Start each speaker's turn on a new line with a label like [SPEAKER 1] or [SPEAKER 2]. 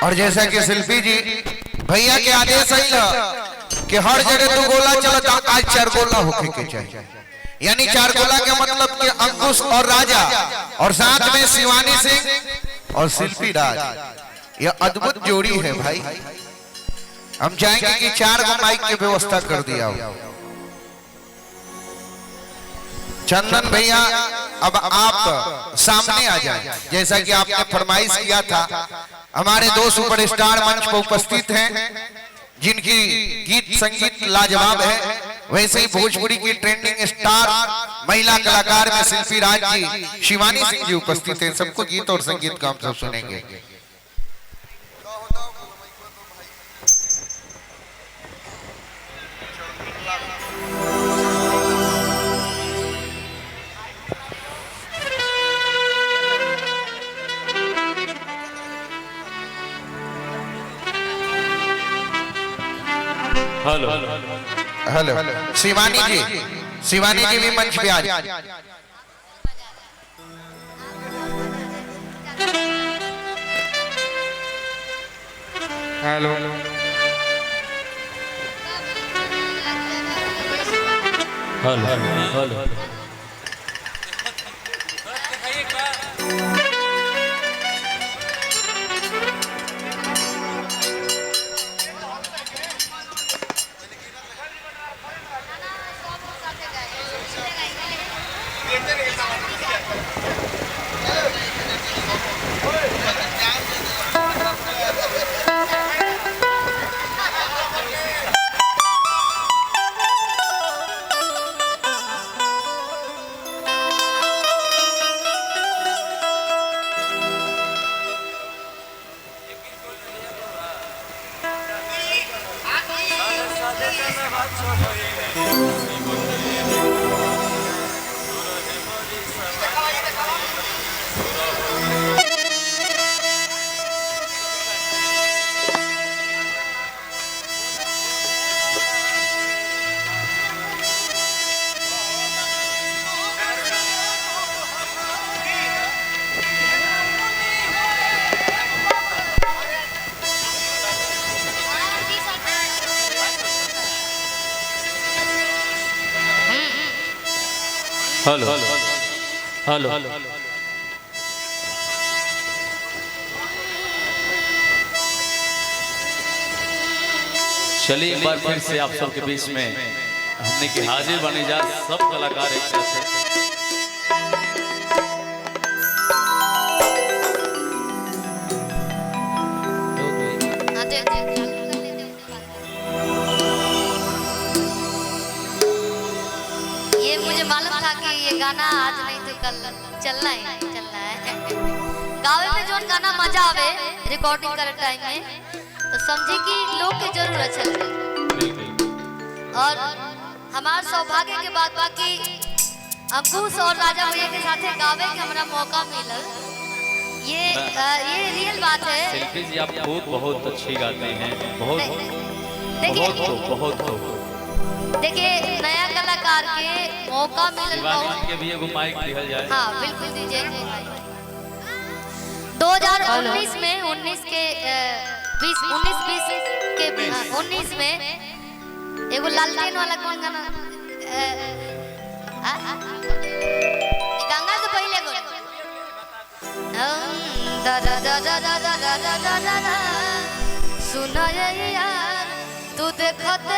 [SPEAKER 1] और जैसा कि शिल्पी जी भैया के आदेश है कि हर जगह 2 गोला चलता, आज 4 गोला होके के चाहिए। यानी 4 गोला के मतलब कि अंकुश और राजा और साथ में शिवानी सिंह और शिल्पी राज, यह अद्भुत जोड़ी है भाई। हम चाहेंगे कि 4 गो माइक की व्यवस्था कर दिया हो। चंदन भैया अब आप सामने आ जाएं, जैसा कि आपने फरमाइश किया था। हमारे 2 सुपरस्टार मंच पर उपस्थित हैं जिनकी गीत संगीत लाजवाब है। वैसे ही भोजपुरी की ट्रेंडिंग स्टार महिला कलाकार में शिल्पी राज जी, शिवानी सिंह जी उपस्थित हैं। सबको गीत और संगीत का हम सब सुनेंगे।
[SPEAKER 2] हेलो
[SPEAKER 1] हेलो शिवानी जी भी मंच पे आ जाए।
[SPEAKER 3] Hello
[SPEAKER 2] hello hello hello hello hello चलिए एक बार फिर से आप सबके बीच में हमने की हाजिर बने जा सब कलाकार एक साथ।
[SPEAKER 4] ये मुझे मालूम था कि ये गाना आज नहीं तो कल चलना है। गावे में जो गाना मजा आवे रिकॉर्डिंग करे टाइम में, तो समझे कि लोग के जरूर अच्छा लगे। और हमार सौभाग्य के बाद बाकी अंकुश और राजा भैया के साथ गावे के हमारा मौका मिलल। ये रियल बात है।
[SPEAKER 2] शिल्पी जी आप बहुत अच्छी गाते हैं, बहुत
[SPEAKER 4] देखिए नया कलाकार के मौका मिलल बहुत।
[SPEAKER 2] के भी एगो माइक दिहल जाए।
[SPEAKER 4] हाँ बिल्कुल दीजिए। 2019 में 19 में एगो लालटेन वाला कौन गाना, गंगा से पहले सुना यार तू देखते